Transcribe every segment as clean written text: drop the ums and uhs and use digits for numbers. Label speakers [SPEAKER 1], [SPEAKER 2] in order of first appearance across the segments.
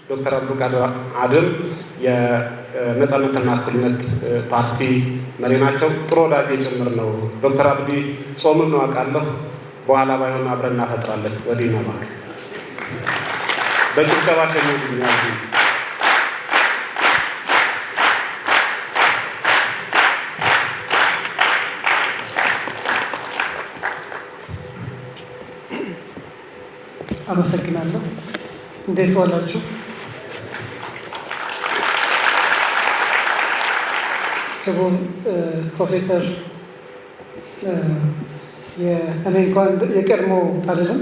[SPEAKER 1] ዶክተር አብዱልቃድር አድም የነጻነትና እኩልነት ፓርቲ መሪ ናቸው። ጥሩ ወዳጄ ጭምር ነው። ዶክተር አብዲ ጾምን ነው አውቃለሁ። በኋላ ባይሆን አብረን እናፈጥራለን። ወዲህ ነው ማለት በጭብጨባ ሸኙልኛል።
[SPEAKER 2] አመሰግናለሁ። እንዴት ዋላችሁ? ክቡር ፕሮፌሰር እኔ እንኳን የቀድሞ አይደለም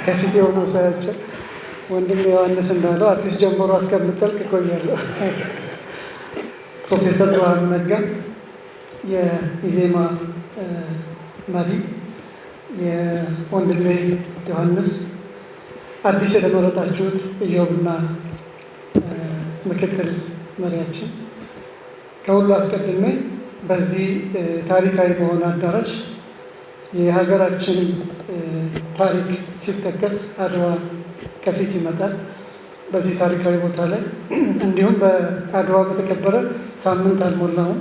[SPEAKER 2] ከፊት የሆነው ሳያቸው ወንድም ዮሐንስ እንዳለው አትሊስት ጀምሮ እስከምጠልቅ እቆያለሁ። ፕሮፌሰር ብርሃኑ ነጋ የኢዜማ መሪ፣ የወንድሜ ዮሐንስ፣ አዲስ የተመረጣችሁት ኢዮብና ምክትል መሪያችን፣ ከሁሉ አስቀድሜ በዚህ ታሪካዊ በሆነ አዳራሽ የሀገራችን ታሪክ ሲጠቀስ አድዋ ከፊት ይመጣል። በዚህ ታሪካዊ ቦታ ላይ እንዲሁም በአድዋ በተከበረ ሳምንት አልሞላውም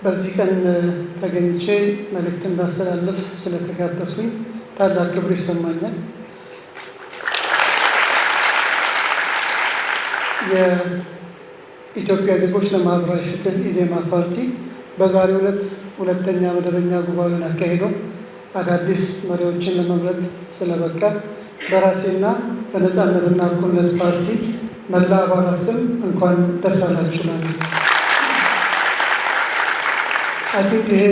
[SPEAKER 2] በዚህ ቀን ተገኝቼ መልእክት እንዳስተላለፍ ስለተጋበዝኩኝ ታላቅ ክብር ይሰማኛል። የኢትዮጵያ ዜጎች ለማህበራዊ ፍትህ ኢዜማ ፓርቲ በዛሬው ዕለት ሁለተኛ መደበኛ ጉባኤውን አካሂዶ አዳዲስ መሪዎችን ለመምረጥ ስለበቃ በራሴና በነጻነትና እኩልነት ፓርቲ መላ አባላት ስም እንኳን ደስ አላችሁ እላለሁ። አይ ቲንክ ይሄ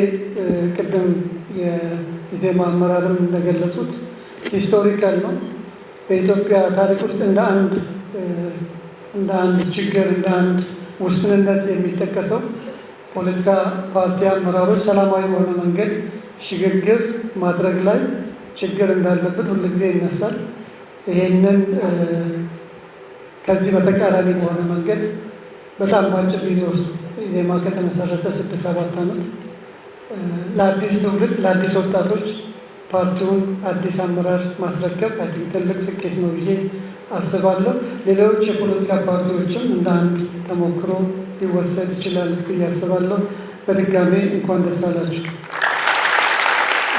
[SPEAKER 2] ቅድም የኢዜማ አመራርም እንደገለጹት ሂስቶሪካል ነው። በኢትዮጵያ ታሪክ ውስጥ እንደ አንድ ችግር እንደ አንድ ውስንነት የሚጠቀሰው ፖለቲካ ፓርቲ አመራሮች ሰላማዊ በሆነ መንገድ ሽግግር ማድረግ ላይ ችግር እንዳለበት ሁል ጊዜ ይነሳል። ይሄንን ከዚህ በተቃራኒ በሆነ መንገድ በጣም በአጭር ጊዜ ውስጥ ኢዜማ ከተመሰረተ 6-7 ዓመት ለአዲስ ትውልድ ለአዲስ ወጣቶች ፓርቲውን አዲስ አመራር ማስረከብ አይ ቲንክ ትልቅ ስኬት ነው ብዬ አስባለሁ። ሌሎች የፖለቲካ ፓርቲዎችም እንደ አንድ ተሞክሮ ሊወሰድ ይችላል ብዬ አስባለሁ። በድጋሜ እንኳን ደስ አላችሁ።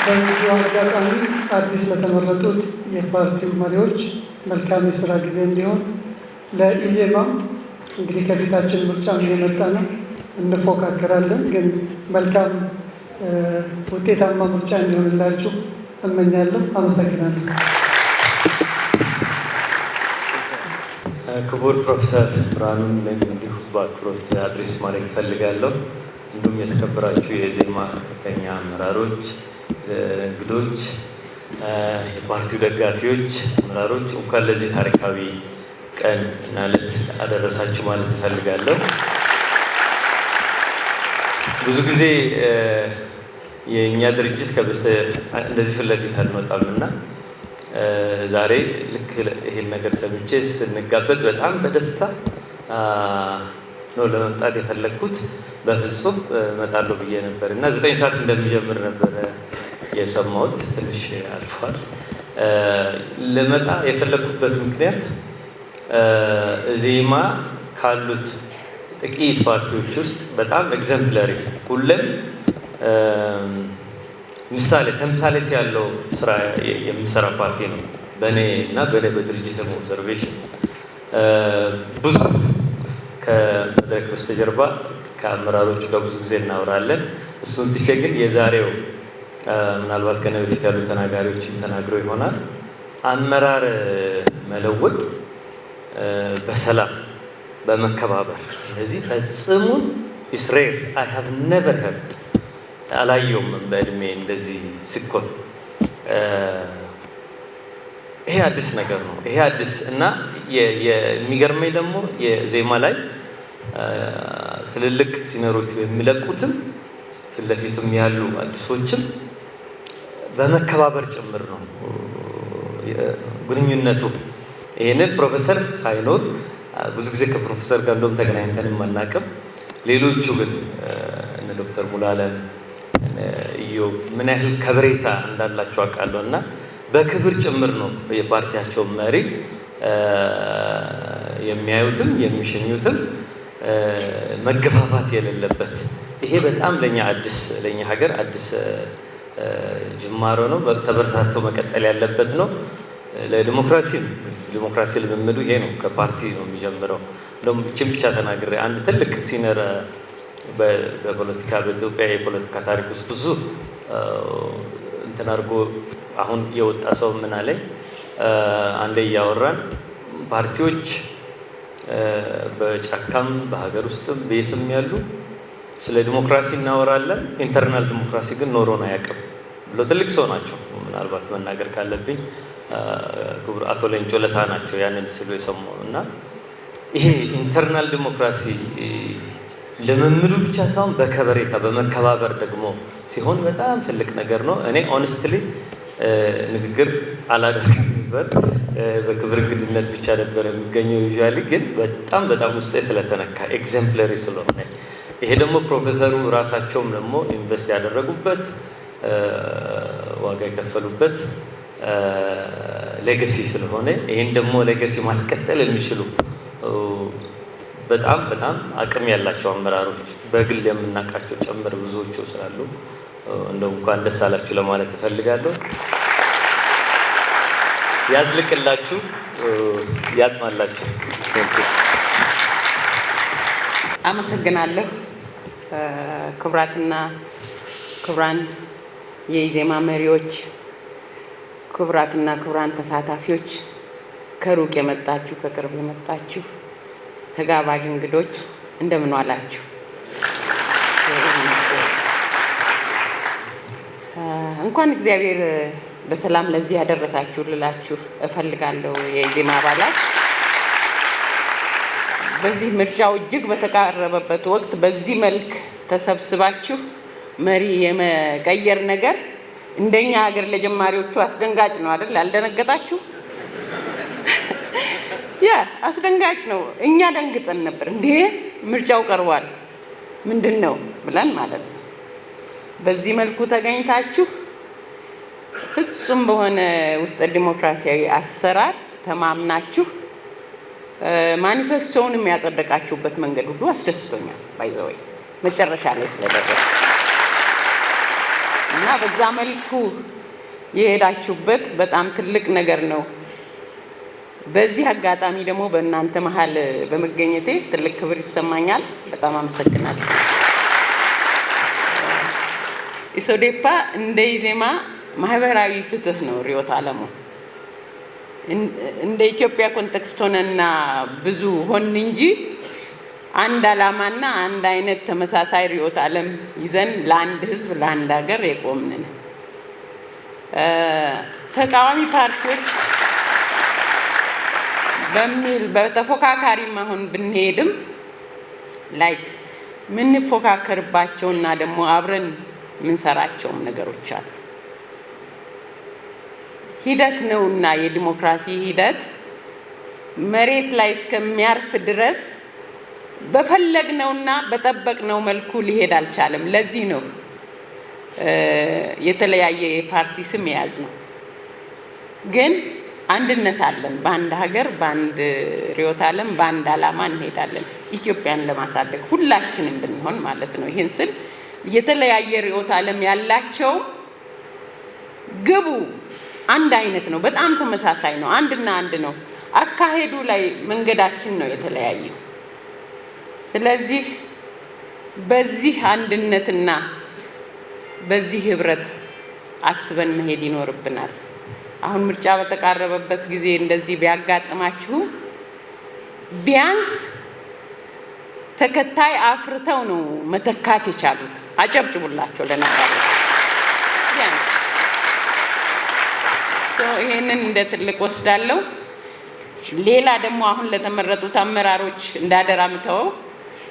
[SPEAKER 2] በዚሁ አጋጣሚ አዲስ ለተመረጡት የፓርቲው መሪዎች መልካም የስራ ጊዜ እንዲሆን፣ ለኢዜማም እንግዲህ ከፊታችን ምርጫ እየመጣ ነው፣ እንፎካከራለን። ግን መልካም ውጤታማ ምርጫ እንዲሆንላችሁ እመኛለሁ። አመሰግናለሁ።
[SPEAKER 3] ክቡር ፕሮፌሰር ብርሃኑን እንዲሁ በአክብሮት አድሬስ ማድረግ እፈልጋለሁ። እንዲሁም የተከበራችሁ የኢዜማ ከፍተኛ አመራሮች፣ እንግዶች፣ የፓርቲው ደጋፊዎች፣ አመራሮች እንኳን ለዚህ ታሪካዊ ቀን እና ዕለት አደረሳችሁ ማለት እፈልጋለሁ። ብዙ ጊዜ የእኛ ድርጅት እንደዚህ ፊት ለፊት አልመጣም እና ዛሬ ልክ ይሄን ነገር ሰምቼ ስንጋበዝ በጣም በደስታ ነው ለመምጣት የፈለግኩት። በፍጹም እመጣለሁ ብዬ ነበር እና 9 ሰዓት እንደሚጀምር ነበር የሰማሁት። ትንሽ አልፏል። ልመጣ የፈለግኩበት ምክንያት ኢዜማ ካሉት ጥቂት ፓርቲዎች ውስጥ በጣም ኤግዘምፕለሪ ሁሌም ምሳሌ ተምሳሌት ያለው ስራ የሚሰራ ፓርቲ ነው። በእኔ በድርጅት ኦብዘርቬሽን ብዙ ከመድረክ በስተጀርባ ከአመራሮቹ ጋር ብዙ ጊዜ እናወራለን። እሱን ትቼ ግን የዛሬው ምናልባት ከእኔ በፊት ያሉ ተናጋሪዎችም ተናግረው ይሆናል። አመራር መለወጥ በሰላም በመከባበር እነዚህ ፈጽሙን ኢስራኤል አይ ሃቭ ኔቨር ሄርድ አላየውም በእድሜ እንደዚህ ሲኮን። ይሄ አዲስ ነገር ነው። ይሄ አዲስ እና የሚገርመኝ ደግሞ የኢዜማ ላይ ትልልቅ ሲነሮቹ የሚለቁትም ፊት ለፊትም ያሉ አዲሶችም በመከባበር ጭምር ነው ግንኙነቱ። ይህንን ፕሮፌሰር ሳይኖር ብዙ ጊዜ ከፕሮፌሰር ጋር እንደውም ተገናኝተንም አናውቅም። ሌሎቹ ግን እነ ዶክተር ሙሉዓለም ኢዮብ ምን ያህል ከበሬታ እንዳላቸው አውቃለሁ እና በክብር ጭምር ነው የፓርቲያቸው መሪ የሚያዩትም የሚሸኙትም መገፋፋት የሌለበት ይሄ በጣም ለኛ ሀገር አዲስ ጅማሮ ነው። ተበርታቶ መቀጠል ያለበት ነው። ለዲሞክራሲ ልምምዱ ይሄ ነው። ከፓርቲ ነው የሚጀምረው። እንደውም እቺን ብቻ ተናግሬ አንድ ትልቅ ሲነር በፖለቲካ በኢትዮጵያ የፖለቲካ ታሪክ ውስጥ ብዙ እንትን አድርጎ አሁን የወጣ ሰው ምን አለኝ፣ አንዴ እያወራን ፓርቲዎች በጫካም በሀገር ውስጥም ቤትም ያሉ ስለ ዲሞክራሲ እናወራለን፣ ኢንተርናል ዲሞክራሲ ግን ኖሮን አያውቅም ብሎ ትልቅ ሰው ናቸው። ምናልባት መናገር ካለብኝ ክቡር አቶ ሌንጮ ለታ ናቸው ያንን ሲሉ የሰማው እና ይሄ ኢንተርናል ዲሞክራሲ ልምምዱ ብቻ ሳይሆን በከበሬታ በመከባበር ደግሞ ሲሆን በጣም ትልቅ ነገር ነው። እኔ ኦነስትሊ ንግግር አላደርግም ነበር፣ በክብር እንግድነት ብቻ ነበር የሚገኘው ዩዥዋሊ። ግን በጣም ውስጤ ስለተነካ ኤግዘምፕለሪ ስለሆነ ይሄ ደግሞ ፕሮፌሰሩ ራሳቸውም ደግሞ ኢንቨስት ያደረጉበት ዋጋ የከፈሉበት ሌጋሲ ስለሆነ ይሄን ደግሞ ሌጋሲ ማስቀጠል የሚችሉ በጣም አቅም ያላቸው አመራሮች በግል የምናውቃቸው ጨምር ብዙዎቹ ስላሉ እንደው እንኳን ደስ አላችሁ ለማለት እፈልጋለሁ። ያዝልቅላችሁ፣ ያጽናላችሁ።
[SPEAKER 4] አመሰግናለሁ። ክቡራትና ክቡራን የኢዜማ መሪዎች፣ ክቡራትና ክቡራን ተሳታፊዎች፣ ከሩቅ የመጣችሁ ከቅርብ የመጣችሁ ተጋባዥ እንግዶች እንደምን ዋላችሁ? እንኳን እግዚአብሔር በሰላም ለዚህ ያደረሳችሁ ልላችሁ እፈልጋለሁ። የኢዜማ አባላት በዚህ ምርጫው እጅግ በተቃረበበት ወቅት በዚህ መልክ ተሰብስባችሁ መሪ የመቀየር ነገር እንደኛ ሀገር ለጀማሪዎቹ አስደንጋጭ ነው አይደል? አልደነገጣችሁ? አስደንጋጭ ነው። እኛ ደንግጠን ነበር። እንዴ ምርጫው ቀርቧል ምንድን ነው ብለን ማለት ነው። በዚህ መልኩ ተገኝታችሁ ፍጹም በሆነ ውስጥ ዲሞክራሲያዊ አሰራር ተማምናችሁ ማኒፌስቶውንም ያጸደቃችሁበት መንገድ ሁሉ አስደስቶኛል። ባይዘወይ መጨረሻ ላይ ስለደረሰ እና በዛ መልኩ የሄዳችሁበት በጣም ትልቅ ነገር ነው። በዚህ አጋጣሚ ደግሞ በእናንተ መሀል በመገኘቴ ትልቅ ክብር ይሰማኛል። በጣም አመሰግናለሁ። ኢሶዴፓ እንደ ኢዜማ ማህበራዊ ፍትህ ነው ርዕዮተ ዓለሙ። እንደ ኢትዮጵያ ኮንቴክስት ሆነና ብዙ ሆን እንጂ አንድ ዓላማና አንድ አይነት ተመሳሳይ ርዕዮተ ዓለም ይዘን ለአንድ ህዝብ ለአንድ ሀገር የቆምን ተቃዋሚ ፓርቲዎች በሚል በተፎካካሪም አሁን ብንሄድም ላይክ ምንፎካከርባቸውና ደግሞ አብረን ምንሰራቸውም ነገሮች አሉ። ሂደት ነውና የዲሞክራሲ ሂደት መሬት ላይ እስከሚያርፍ ድረስ በፈለግነውና በጠበቅነው መልኩ ሊሄድ አልቻለም። ለዚህ ነው የተለያየ የፓርቲ ስም የያዝ ነው። ግን አንድነት አለን። በአንድ ሀገር፣ በአንድ ርዕዮተ ዓለም፣ በአንድ ዓላማ እንሄዳለን። ኢትዮጵያን ለማሳደግ ሁላችንም ብንሆን ማለት ነው። ይህን ስል የተለያየ ርዕዮተ ዓለም ያላቸው ግቡ አንድ አይነት ነው። በጣም ተመሳሳይ ነው። አንድና አንድ ነው። አካሄዱ ላይ መንገዳችን ነው የተለያየው። ስለዚህ በዚህ አንድነትና በዚህ ህብረት አስበን መሄድ ይኖርብናል። አሁን ምርጫ በተቃረበበት ጊዜ እንደዚህ ቢያጋጥማችሁ ቢያንስ ተከታይ አፍርተው ነው መተካት የቻሉት። አጨብጭቡላቸው ለነገሩ። ይሄንን እንደ ትልቅ ወስዳለሁ። ሌላ ደግሞ አሁን ለተመረጡት አመራሮች እንዳደራ ምተው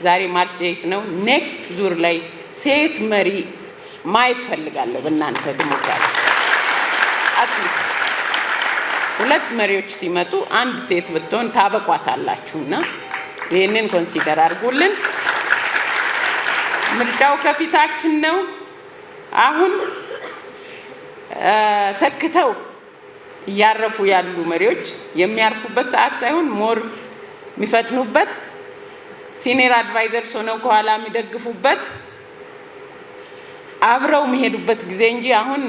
[SPEAKER 4] ዛሬ ማርች 8 ነው። ኔክስት ዙር ላይ ሴት መሪ ማየት ፈልጋለሁ። በእናንተ ዲሞክራሲ አትሊስት ሁለት መሪዎች ሲመጡ አንድ ሴት ብትሆን ታበቋታላችሁና ይሄንን ኮንሲደር አድርጉልን። ምርጫው ከፊታችን ነው። አሁን ተክተው እያረፉ ያሉ መሪዎች የሚያርፉበት ሰዓት ሳይሆን ሞር የሚፈጥኑበት ሲኒየር አድቫይዘርስ ሆነው ከኋላ የሚደግፉበት አብረው የሚሄዱበት ጊዜ እንጂ አሁን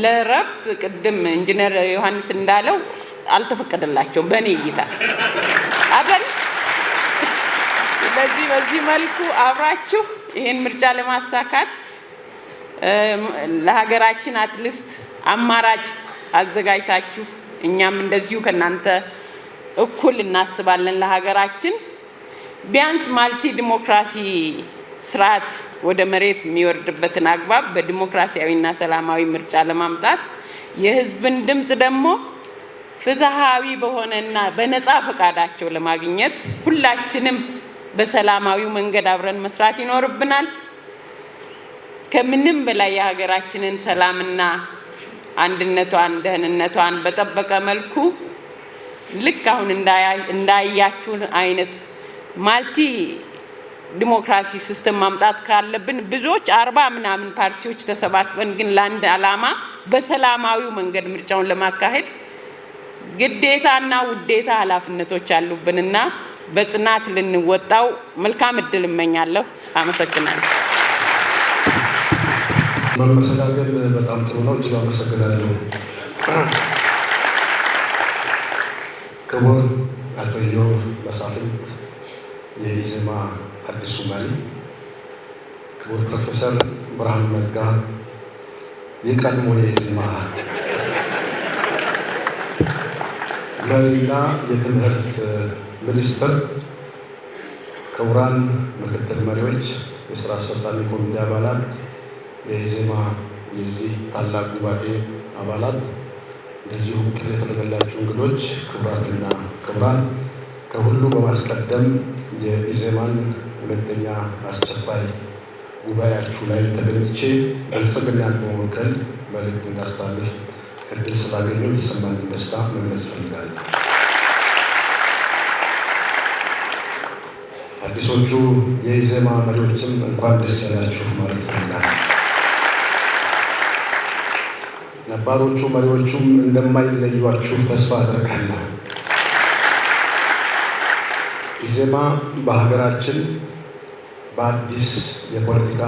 [SPEAKER 4] ለረፍት ቅድም ኢንጂነር ዮሐንስ እንዳለው አልተፈቀደላቸውም በእኔ እይታ አበል። ስለዚህ በዚህ መልኩ አብራችሁ ይህን ምርጫ ለማሳካት ለሀገራችን አትሊስት አማራጭ አዘጋጅታችሁ እኛም እንደዚሁ ከናንተ እኩል እናስባለን ለሀገራችን ቢያንስ ማልቲ ዲሞክራሲ ስርዓት ወደ መሬት የሚወርድበትን አግባብ በዲሞክራሲያዊና ሰላማዊ ምርጫ ለማምጣት የህዝብን ድምጽ ደግሞ ፍትሃዊ በሆነና በነፃ ፈቃዳቸው ለማግኘት ሁላችንም በሰላማዊ መንገድ አብረን መስራት ይኖርብናል። ከምንም በላይ የሀገራችንን ሰላምና አንድነቷን ደህንነቷን በጠበቀ መልኩ ልክ አሁን እንዳያችሁ አይነት ማልቲ ዲሞክራሲ ሲስተም ማምጣት ካለብን ብዙዎች 40 ምናምን ፓርቲዎች ተሰባስበን ግን ለአንድ ዓላማ በሰላማዊ መንገድ ምርጫውን ለማካሄድ ግዴታና ውዴታ ኃላፊነቶች አሉብንና በጽናት ልንወጣው መልካም እድል እመኛለሁ። አመሰግናለሁ።
[SPEAKER 5] መመሰጋገን በጣም ጥሩ ነው። እጅግ አመሰግናለሁ። ክቡር አቶ ኢዮብ መሳፍንት የኢዜማ አዲሱ መሪ፣ ክቡር ፕሮፌሰር ብርሃኑ ነጋ የቀድሞ የኢዜማ መሪና የትምህርት ሚኒስትር፣ ክቡራን ምክትል መሪዎች፣ የስራ አስፈጻሚ ኮሚቴ አባላት፣ የኢዜማ የዚህ ታላቅ ጉባኤ አባላት፣ እንደዚሁም ጥሪ የተደረገላችሁ እንግዶች፣ ክቡራትና ክቡራን፣ ከሁሉ በማስቀደም የኢዜማን ሁለተኛ አስቸኳይ ጉባኤያችሁ ላይ ተገኝቼ ብልጽግናን በመወከል መልእክት እንዳስተላልፍ እድል ስላገኘሁ የተሰማኝን ደስታ መግለጽ እፈልጋለሁ። አዲሶቹ የኢዜማ መሪዎችም እንኳን ደስ ያላችሁ ማለት እፈልጋለሁ። ነባሮቹ መሪዎቹም እንደማይለዩአችሁ ተስፋ አደርጋለሁ። ኢዜማ በሀገራችን በአዲስ የፖለቲካ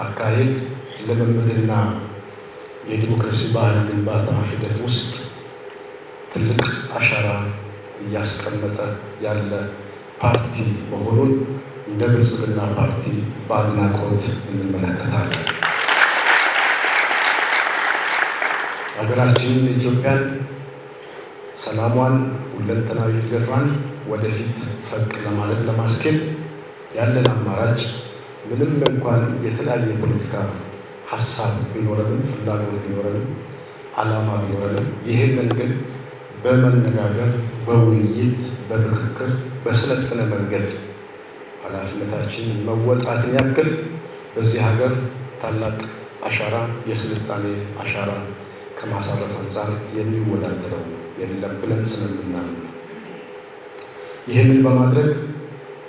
[SPEAKER 5] አካሄድ ልምምድና የዲሞክራሲ ባህል ግንባታ ሂደት ውስጥ ትልቅ አሻራ እያስቀመጠ ያለ ፓርቲ መሆኑን እንደ ብልጽግና ፓርቲ በአድናቆት እንመለከታለን። ሀገራችንን ኢትዮጵያን ሰላሟን፣ ሁለንተናዊ እድገቷን ወደፊት ፈቅ ለማለት ለማስኬድ ያለን አማራጭ ምንም እንኳን የተለያየ የፖለቲካ ሀሳብ ቢኖረንም ፍላጎት ቢኖረንም ዓላማ ቢኖረንም ይህንን ግን በመነጋገር በውይይት በምክክር በሰለጠነ መንገድ ኃላፊነታችን መወጣትን ያክል በዚህ ሀገር ታላቅ አሻራ የስልጣኔ አሻራ ከማሳረፍ አንጻር የሚወዳደረው የለም ብለን ስለምናምን ይህንን በማድረግ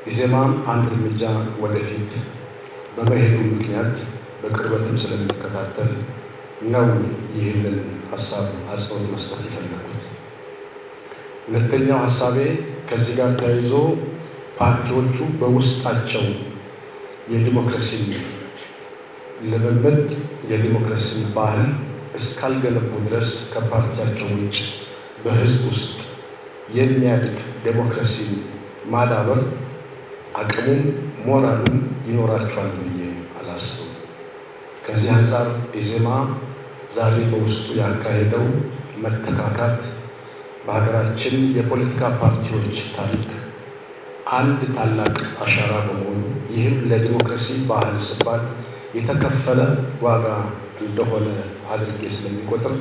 [SPEAKER 5] ኢዜማም አንድ እርምጃ ወደፊት በመሄዱ ምክንያት በቅርበትም ስለሚከታተል ነው ይህንን ሀሳብ አጽንኦት መስጠት የፈለኩት። ሁለተኛው ሀሳቤ ከዚህ ጋር ተያይዞ ፓርቲዎቹ በውስጣቸው የዲሞክራሲን ልምምድ የዲሞክራሲን ባህል እስካልገነቡ ድረስ ከፓርቲያቸው ውጭ በህዝብ ውስጥ የሚያድግ ዴሞክራሲን ማዳበር አቅሙም ሞራሉም ይኖራቸዋል ብዬ አላስብም። ከዚህ አንጻር ኢዜማ ዛሬ በውስጡ ያካሄደው መተካካት በሀገራችን የፖለቲካ ፓርቲዎች ታሪክ አንድ ታላቅ አሻራ በመሆኑ ይህም ለዲሞክራሲ ባህል ሲባል የተከፈለ ዋጋ እንደሆነ አድርጌ ስለሚቆጥር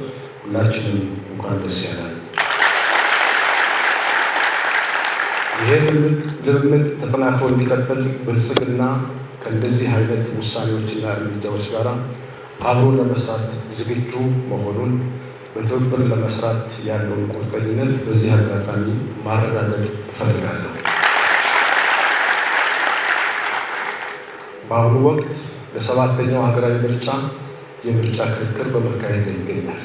[SPEAKER 5] ሁላችንም እንኳን ደስ ያለን። ይህ ልምምድ ተጠናክሮ እንዲቀጥል ብልጽግና ከእንደዚህ አይነት ውሳኔዎችና እርምጃዎች ጋር አብሮ ለመስራት ዝግጁ መሆኑን በትብብር ለመስራት ያለውን ቁርጠኝነት በዚህ አጋጣሚ ማረጋገጥ እፈልጋለሁ። በአሁኑ ወቅት ለሰባተኛው ሀገራዊ ምርጫ የምርጫ ክርክር በመካሄድ ላይ ይገኛል።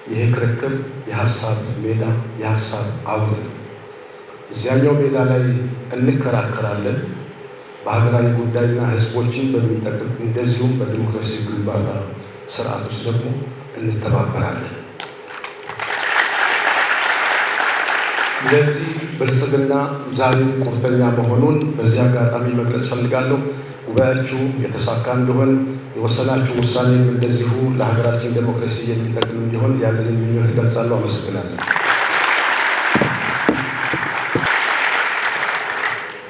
[SPEAKER 5] ይሄ ክርክር የሀሳብ ሜዳ፣ የሀሳብ አውድ ነው። እዚያኛው ሜዳ ላይ እንከራከራለን፣ በሀገራዊ ጉዳይና ህዝቦችን በሚጠቅም እንደዚሁም በዲሞክራሲ ግንባታ ስርዓት ውስጥ ደግሞ እንተባበራለን። ለዚህ ብልጽግና ዛሬም ቁርጠኛ መሆኑን በዚህ አጋጣሚ መግለጽ ፈልጋለሁ። ጉባኤያችሁ የተሳካ እንዲሆን የወሰናችሁ ውሳኔም እንደዚሁ ለሀገራችን ዴሞክራሲ የሚጠቅም እንዲሆን ያለንን ምኞት እገልጻለሁ። አመሰግናለሁ።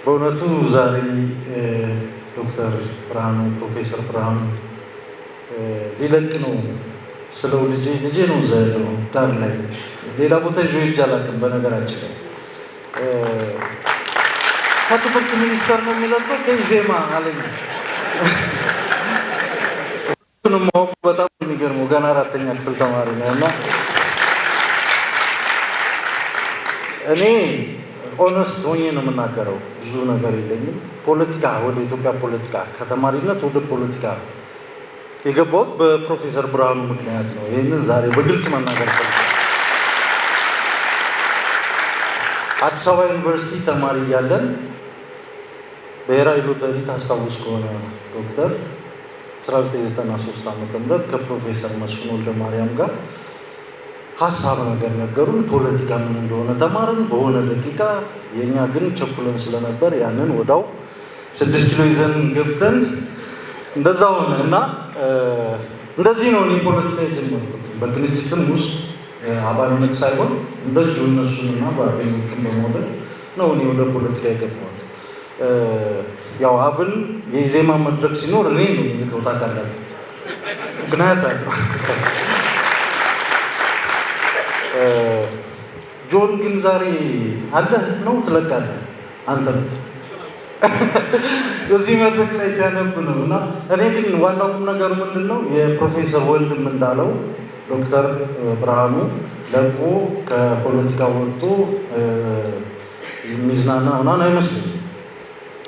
[SPEAKER 6] በእውነቱ ዛሬ ዶክተር ብርሃኑ ፕሮፌሰር ብርሃኑ ሊለቅ ነው ስለው ልጄ ነው እዛ ያለው ዳር ላይ ሌላ ቦታ ይዞ ይጃላቅም። በነገራችን ላይ ከትምህርት ሚኒስቴር ነው የሚለቀው ከኢዜማ አለኝ። እሱንም ማወቁ በጣም የሚገርመው ገና 4ኛ ክፍል ተማሪ ነው እና እኔ ኦነስት ሆኜ ነው የምናገረው። ብዙ ነገር የለኝም። ፖለቲካ ወደ ኢትዮጵያ ፖለቲካ ከተማሪነት ወደ ፖለቲካ የገባሁት በፕሮፌሰር ብርሃኑ ምክንያት ነው። ይህንን ዛሬ በግልጽ መናገር ፈልጋለሁ። አዲስ አበባ ዩኒቨርሲቲ ተማሪ እያለን ብሔራዊ ሎተሪ ታስታውስ ከሆነ ዶክተር 1993 ዓ.ም ከፕሮፌሰር መስፍን ወልደ ማርያም ጋር ሀሳብ ነገር ነገሩን። ፖለቲካ ምን እንደሆነ ተማርን በሆነ ደቂቃ። የእኛ ግን ቸኩለን ስለነበር ያንን ወዳው 6 ኪሎ ይዘን ገብተን እንደዛ ሆነ እና እንደዚህ ነው እኔ ፖለቲካ የጀመርኩት። በቅንጅትም ውስጥ አባልነት ሳይሆን እንደዚሁ እነሱንና ጓደኞቹን በመውደድ ነው እኔ ወደ ፖለቲካ የገባሁት። ያው አብን የኢዜማ መድረክ ሲኖር እኔ ነው የሚልከው ታውቃላችሁ። ምክንያት አለው። ጆን ግን ዛሬ አለህ ነው ትለቃለህ አንተ ነው እዚህ መድረክ ላይ ሲያነብ ነው። እና እኔ ግን ዋናው ቁም ነገሩ ምንድን ነው የፕሮፌሰር ወንድም እንዳለው ዶክተር ብርሃኑ ለቆ ከፖለቲካ ወጥቶ የሚዝናና ምናምን አይመስልም።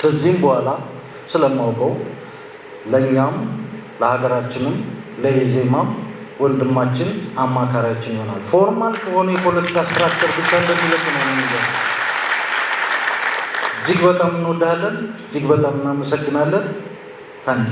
[SPEAKER 6] ከዚህም በኋላ ስለማውቀው ለእኛም ለሀገራችንም ለኢዜማም ወንድማችን አማካሪያችን ይሆናል። ፎርማል ከሆነ የፖለቲካ ስትራክቸር ብቻ እንደሚለቅ ነው የሚለው። እጅግ በጣም እንወዳለን፣ እጅግ በጣም እናመሰግናለን። ታንኪ